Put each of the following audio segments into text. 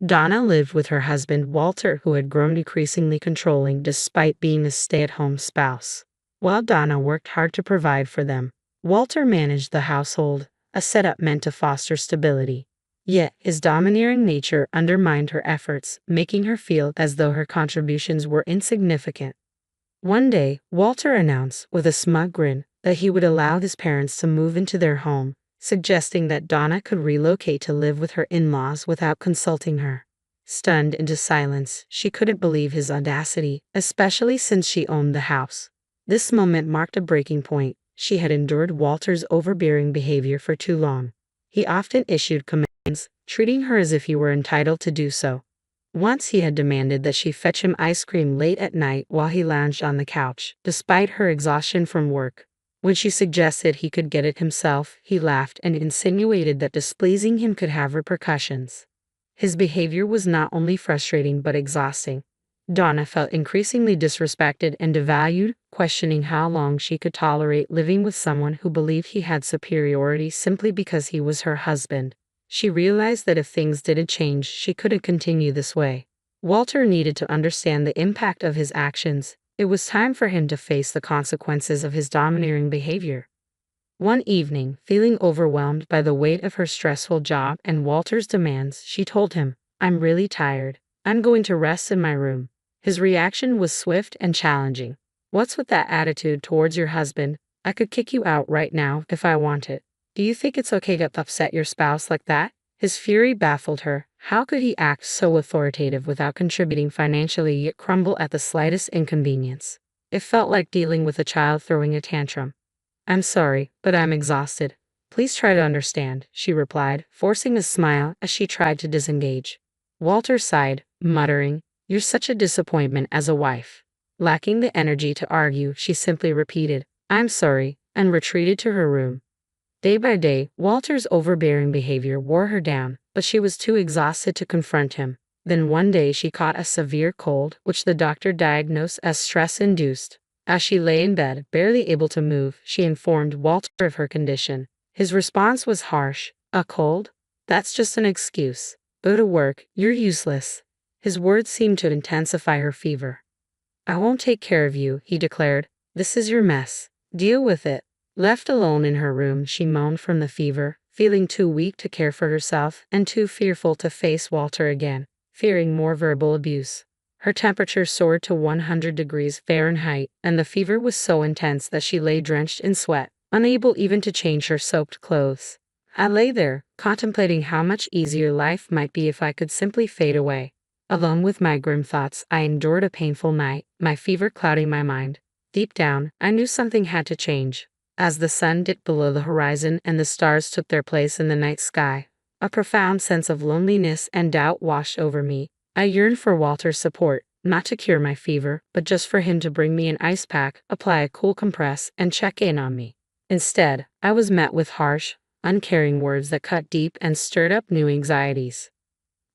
Donna lived with her husband Walter, who had grown decreasingly controlling despite being a stay-at-home spouse. While Donna worked hard to provide for them, Walter managed the household, a setup meant to foster stability. Yet, his domineering nature undermined her efforts, making her feel as though her contributions were insignificant. One day, Walter announced, with a smug grin, that he would allow his parents to move into their home, suggesting that Donna could relocate to live with her in-laws without consulting her. Stunned into silence, she couldn't believe his audacity, especially since she owned the house. This moment marked a breaking point. She had endured Walter's overbearing behavior for too long. He often issued commands, treating her as if he were entitled to do so. Once he had demanded that she fetch him ice cream late at night while he lounged on the couch, despite her exhaustion from work. When she suggested he could get it himself, he laughed and insinuated that displeasing him could have repercussions. His behavior was not only frustrating but exhausting. Donna felt increasingly disrespected and devalued, questioning how long she could tolerate living with someone who believed he had superiority simply because he was her husband. She realized that if things didn't change, she couldn't continue this way. Walter needed to understand the impact of his actions. It was time for him to face the consequences of his domineering behavior. One evening, feeling overwhelmed by the weight of her stressful job and Walter's demands, she told him, "I'm really tired. I'm going to rest in my room." His reaction was swift and challenging. "What's with that attitude towards your husband? I could kick you out right now if I wanted. Do you think it's okay to upset your spouse like that?" His fury baffled her. How could he act so authoritative without contributing financially yet crumble at the slightest inconvenience? It felt like dealing with a child throwing a tantrum. "I'm sorry, but I'm exhausted. Please try to understand," she replied, forcing a smile as she tried to disengage. Walter sighed, muttering, "You're such a disappointment as a wife." Lacking the energy to argue, she simply repeated, "I'm sorry," and retreated to her room. Day by day, Walter's overbearing behavior wore her down, but she was too exhausted to confront him. Then one day she caught a severe cold, which the doctor diagnosed as stress-induced. As she lay in bed, barely able to move, she informed Walter of her condition. His response was harsh. "A cold? That's just an excuse. Go to work, you're useless." His words seemed to intensify her fever. "I won't take care of you," he declared. "This is your mess. Deal with it." Left alone in her room, she moaned from the fever, feeling too weak to care for herself and too fearful to face Walter again, fearing more verbal abuse. Her temperature soared to 100 degrees Fahrenheit, and the fever was so intense that she lay drenched in sweat, unable even to change her soaked clothes. I lay there, contemplating how much easier life might be if I could simply fade away. Alone with my grim thoughts, I endured a painful night, my fever clouding my mind. Deep down, I knew something had to change. As the sun dipped below the horizon and the stars took their place in the night sky, a profound sense of loneliness and doubt washed over me. I yearned for Walter's support, not to cure my fever, but just for him to bring me an ice pack, apply a cool compress, and check in on me. Instead, I was met with harsh, uncaring words that cut deep and stirred up new anxieties.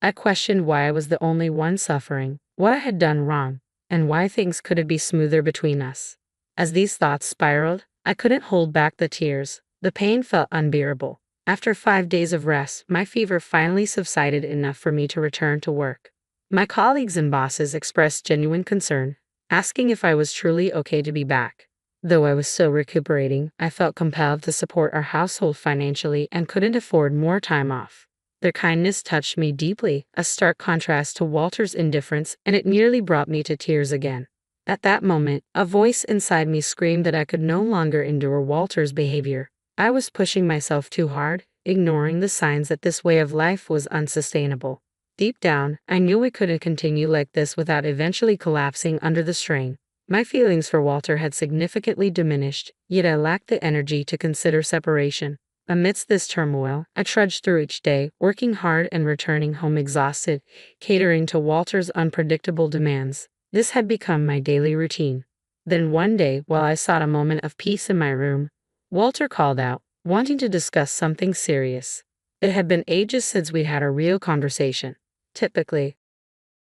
I questioned why I was the only one suffering, what I had done wrong, and why things couldn't be smoother between us. As these thoughts spiraled, I couldn't hold back the tears. The pain felt unbearable. After 5 days of rest, my fever finally subsided enough for me to return to work. My colleagues and bosses expressed genuine concern, asking if I was truly okay to be back. Though I was still recuperating, I felt compelled to support our household financially and couldn't afford more time off. Their kindness touched me deeply, a stark contrast to Walter's indifference, and it nearly brought me to tears again. At that moment, a voice inside me screamed that I could no longer endure Walter's behavior. I was pushing myself too hard, ignoring the signs that this way of life was unsustainable. Deep down, I knew I couldn't continue like this without eventually collapsing under the strain. My feelings for Walter had significantly diminished, yet I lacked the energy to consider separation. Amidst this turmoil, I trudged through each day, working hard and returning home exhausted, catering to Walter's unpredictable demands. This had become my daily routine. Then one day, while I sought a moment of peace in my room, Walter called out, wanting to discuss something serious. It had been ages since we'd had a real conversation. Typically,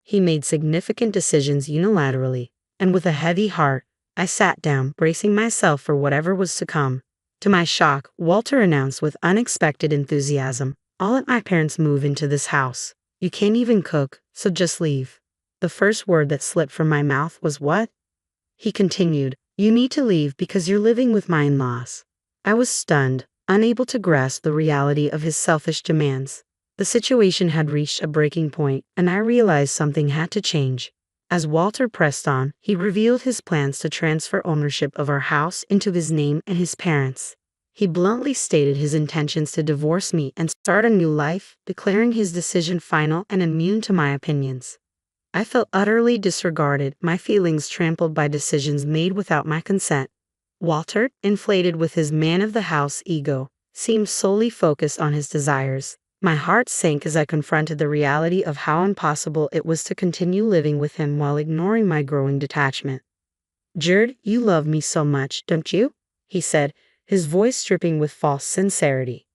he made significant decisions unilaterally, and with a heavy heart, I sat down, bracing myself for whatever was to come. To my shock, Walter announced with unexpected enthusiasm, "I'll let my parents move into this house. You can't even cook, so just leave. The first word that slipped from my mouth was what? He continued, you need to leave because you're living with my in-laws. I was stunned, unable to grasp the reality of his selfish demands. The situation had reached a breaking point, and I realized something had to change. As Walter pressed on, he revealed his plans to transfer ownership of our house into his name and his parents'. He bluntly stated his intentions to divorce me and start a new life, declaring his decision final and immune to my opinions. I felt utterly disregarded, my feelings trampled by decisions made without my consent. Walter, inflated with his man-of-the-house ego, seemed solely focused on his desires. My heart sank as I confronted the reality of how impossible it was to continue living with him while ignoring my growing detachment. Jared, you love me so much, don't you? He said, his voice dripping with false sincerity.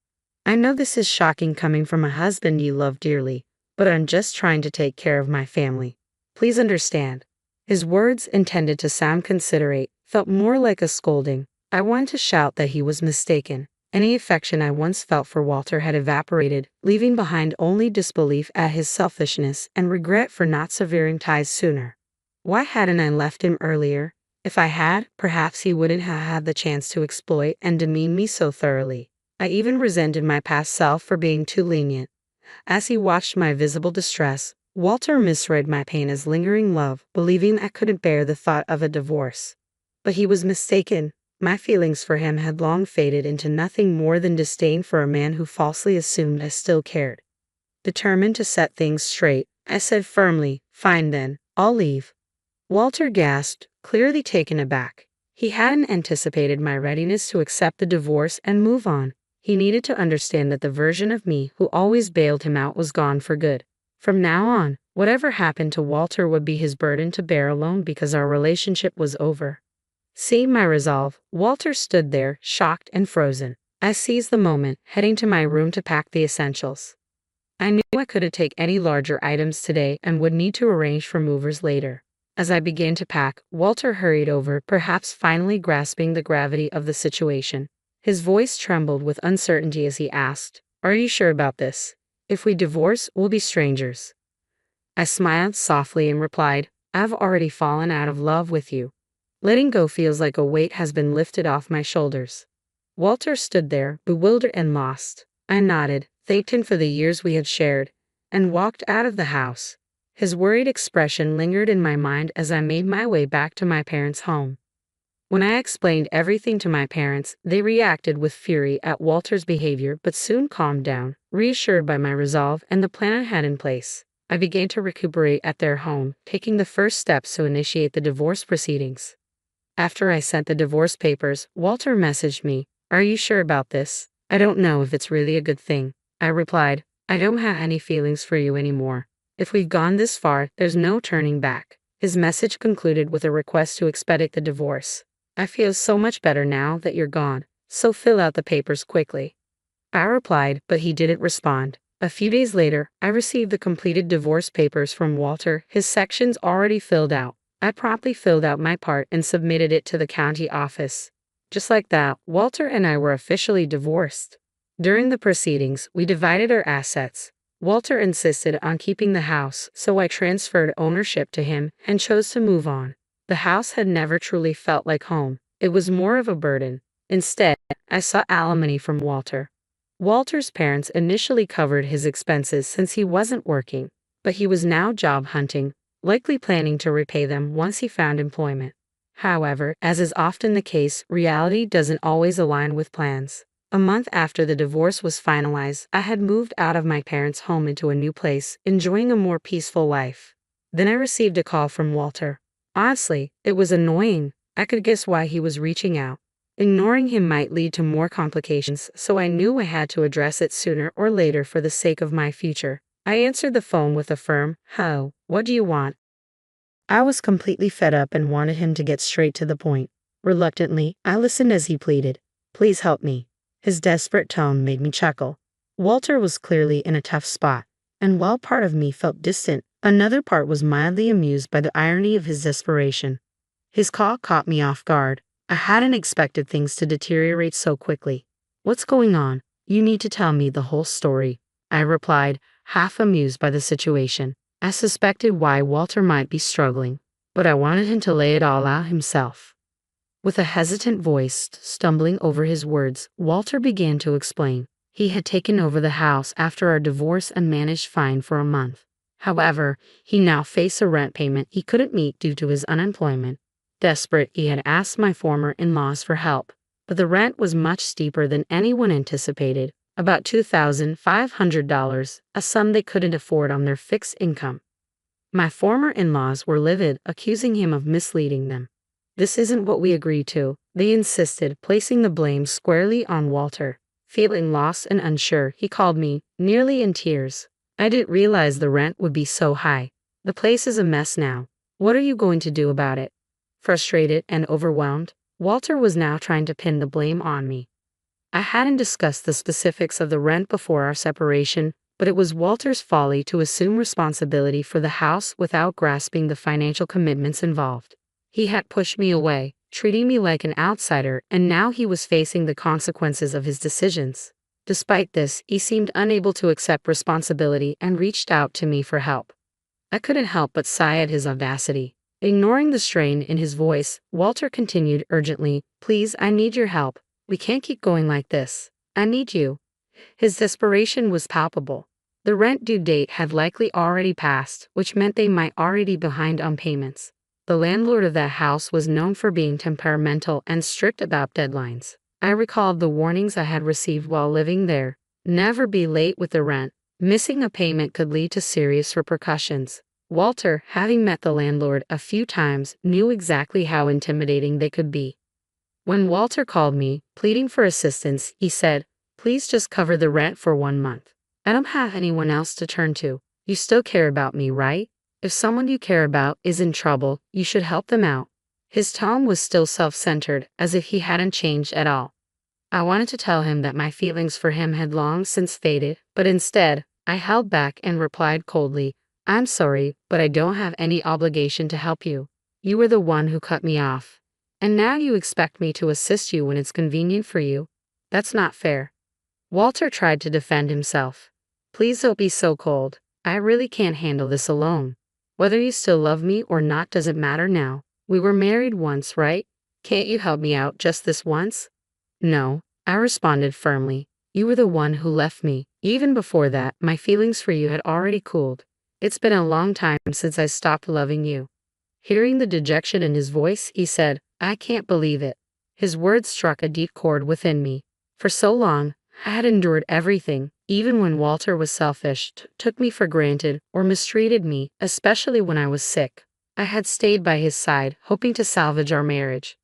I know this is shocking coming from a husband you love dearly, but I'm just trying to take care of my family. Please understand. His words, intended to sound considerate, felt more like a scolding. I wanted to shout that he was mistaken. Any affection I once felt for Walter had evaporated, leaving behind only disbelief at his selfishness and regret for not severing ties sooner. Why hadn't I left him earlier? If I had, perhaps he wouldn't have had the chance to exploit and demean me so thoroughly. I even resented my past self for being too lenient. As he watched my visible distress, Walter misread my pain as lingering love, believing I couldn't bear the thought of a divorce. But he was mistaken. My feelings for him had long faded into nothing more than disdain for a man who falsely assumed I still cared. Determined to set things straight, I said firmly, fine then, I'll leave. Walter gasped, clearly taken aback. He hadn't anticipated my readiness to accept the divorce and move on. He needed to understand that the version of me who always bailed him out was gone for good. From now on, whatever happened to Walter would be his burden to bear alone because our relationship was over. Seeing my resolve, Walter stood there, shocked and frozen. I seized the moment, heading to my room to pack the essentials. I knew I couldn't take any larger items today and would need to arrange for movers later. As I began to pack, Walter hurried over, perhaps finally grasping the gravity of the situation. His voice trembled with uncertainty as he asked, are you sure about this? If we divorce, we'll be strangers. I smiled softly and replied, I've already fallen out of love with you. Letting go feels like a weight has been lifted off my shoulders. Walter stood there, bewildered and lost. I nodded, thanked him for the years we had shared, and walked out of the house. His worried expression lingered in my mind as I made my way back to my parents' home. When I explained everything to my parents, they reacted with fury at Walter's behavior but soon calmed down, reassured by my resolve and the plan I had in place. I began to recuperate at their home, taking the first steps to initiate the divorce proceedings. After I sent the divorce papers, Walter messaged me, are you sure about this? I don't know if it's really a good thing. I replied, I don't have any feelings for you anymore. If we've gone this far, there's no turning back. His message concluded with a request to expedite the divorce. I feel so much better now that you're gone, so fill out the papers quickly. I replied, but he didn't respond. A few days later, I received the completed divorce papers from Walter, his sections already filled out. I promptly filled out my part and submitted it to the county office. Just like that, Walter and I were officially divorced. During the proceedings, we divided our assets. Walter insisted on keeping the house, so I transferred ownership to him and chose to move on. The house had never truly felt like home. It was more of a burden. Instead, I sought alimony from Walter. Walter's parents initially covered his expenses since he wasn't working, but he was now job hunting, likely planning to repay them once he found employment. However, as is often the case, reality doesn't always align with plans. A month after the divorce was finalized, I had moved out of my parents' home into a new place, enjoying a more peaceful life. Then I received a call from Walter. Honestly, it was annoying. I could guess why he was reaching out. Ignoring him might lead to more complications, so I knew I had to address it sooner or later for the sake of my future. I answered the phone with a firm, "Hello, what do you want?" I was completely fed up and wanted him to get straight to the point. Reluctantly, I listened as he pleaded, "Please help me." His desperate tone made me chuckle. Walter was clearly in a tough spot, and while part of me felt distant, another part was mildly amused by the irony of his desperation. His call caught me off guard. I hadn't expected things to deteriorate so quickly. "What's going on? You need to tell me the whole story," I replied, half amused by the situation. I suspected why Walter might be struggling, but I wanted him to lay it all out himself. With a hesitant voice stumbling over his words, Walter began to explain. He had taken over the house after our divorce and managed fine for a month. However, he now faced a rent payment he couldn't meet due to his unemployment. Desperate, he had asked my former in-laws for help, but the rent was much steeper than anyone anticipated, about $2,500, a sum they couldn't afford on their fixed income. My former in-laws were livid, accusing him of misleading them. This isn't what we agreed to, they insisted, placing the blame squarely on Walter. Feeling lost and unsure, he called me, nearly in tears. I didn't realize the rent would be so high. The place is a mess now. What are you going to do about it? Frustrated and overwhelmed, Walter was now trying to pin the blame on me. I hadn't discussed the specifics of the rent before our separation, but it was Walter's folly to assume responsibility for the house without grasping the financial commitments involved. He had pushed me away, treating me like an outsider, and now he was facing the consequences of his decisions. Despite this, he seemed unable to accept responsibility and reached out to me for help. I couldn't help but sigh at his audacity. Ignoring the strain in his voice, Walter continued urgently, "Please, I need your help. We can't keep going like this. I need you." His desperation was palpable. The rent due date had likely already passed, which meant they might already be behind on payments. The landlord of that house was known for being temperamental and strict about deadlines. I recalled the warnings I had received while living there. Never be late with the rent. Missing a payment could lead to serious repercussions. Walter, having met the landlord a few times, knew exactly how intimidating they could be. When Walter called me, pleading for assistance, he said, "Please just cover the rent for 1 month. I don't have anyone else to turn to. You still care about me, right? If someone you care about is in trouble, you should help them out." His tone was still self-centered, as if he hadn't changed at all. I wanted to tell him that my feelings for him had long since faded, but instead, I held back and replied coldly, "I'm sorry, but I don't have any obligation to help you. You were the one who cut me off. And now you expect me to assist you when it's convenient for you? That's not fair." Walter tried to defend himself. "Please don't be so cold. I really can't handle this alone. Whether you still love me or not doesn't matter now. We were married once, right? Can't you help me out just this once?" "No," I responded firmly. "You were the one who left me. Even before that, my feelings for you had already cooled. It's been a long time since I stopped loving you." Hearing the dejection in his voice, he said, "I can't believe it." His words struck a deep chord within me. For so long, I had endured everything, even when Walter was selfish, took me for granted, or mistreated me, especially when I was sick. I had stayed by his side, hoping to salvage our marriage.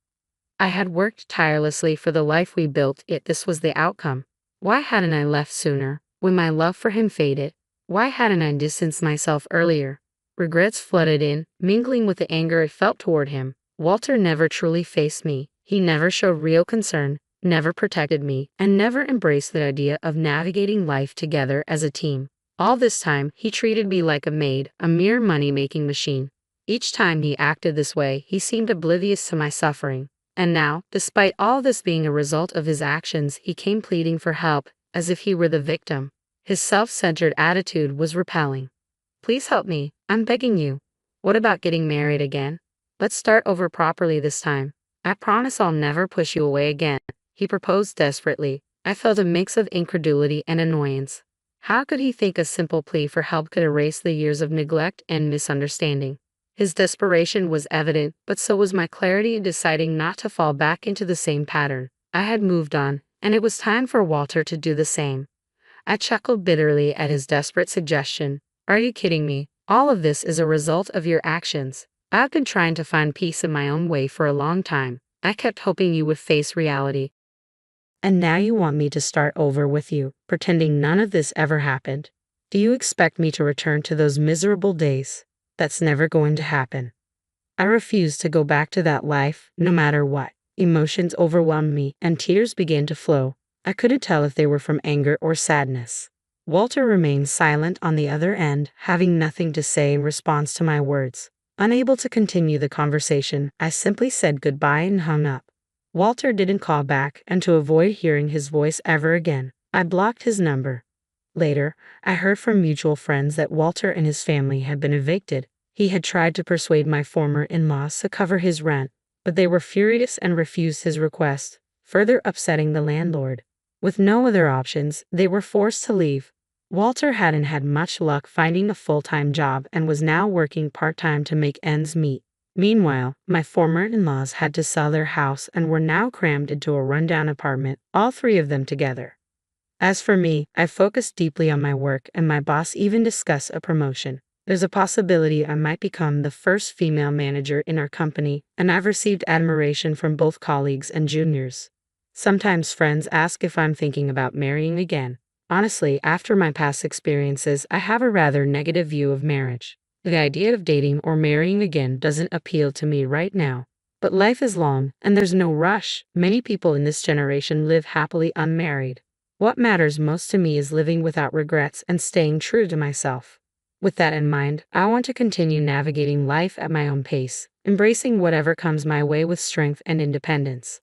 I had worked tirelessly for the life we built, yet this was the outcome. Why hadn't I left sooner, when my love for him faded? Why hadn't I distanced myself earlier? Regrets flooded in, mingling with the anger I felt toward him. Walter never truly faced me. He never showed real concern, never protected me, and never embraced the idea of navigating life together as a team. All this time, he treated me like a maid, a mere money-making machine. Each time he acted this way, he seemed oblivious to my suffering. And now, despite all this being a result of his actions, he came pleading for help, as if he were the victim. His self-centered attitude was repelling. "Please help me, I'm begging you. What about getting married again? Let's start over properly this time. I promise I'll never push you away again," he proposed desperately. I felt a mix of incredulity and annoyance. How could he think a simple plea for help could erase the years of neglect and misunderstanding? His desperation was evident, but so was my clarity in deciding not to fall back into the same pattern. I had moved on, and it was time for Walter to do the same. I chuckled bitterly at his desperate suggestion. "Are you kidding me? All of this is a result of your actions. I've been trying to find peace in my own way for a long time. I kept hoping you would face reality. And now you want me to start over with you, pretending none of this ever happened? Do you expect me to return to those miserable days? That's never going to happen." I refused to go back to that life, no matter what. Emotions overwhelmed me, and tears began to flow. I couldn't tell if they were from anger or sadness. Walter remained silent on the other end, having nothing to say in response to my words. Unable to continue the conversation, I simply said goodbye and hung up. Walter didn't call back, and to avoid hearing his voice ever again, I blocked his number. Later, I heard from mutual friends that Walter and his family had been evicted. He had tried to persuade my former in-laws to cover his rent, but they were furious and refused his request, further upsetting the landlord. With no other options, they were forced to leave. Walter hadn't had much luck finding a full-time job and was now working part-time to make ends meet. Meanwhile, my former in-laws had to sell their house and were now crammed into a rundown apartment, all three of them together. As for me, I focused deeply on my work and my boss even discussed a promotion. There's a possibility I might become the first female manager in our company, and I've received admiration from both colleagues and juniors. Sometimes friends ask if I'm thinking about marrying again. Honestly, after my past experiences, I have a rather negative view of marriage. The idea of dating or marrying again doesn't appeal to me right now. But life is long, and there's no rush. Many people in this generation live happily unmarried. What matters most to me is living without regrets and staying true to myself. With that in mind, I want to continue navigating life at my own pace, embracing whatever comes my way with strength and independence.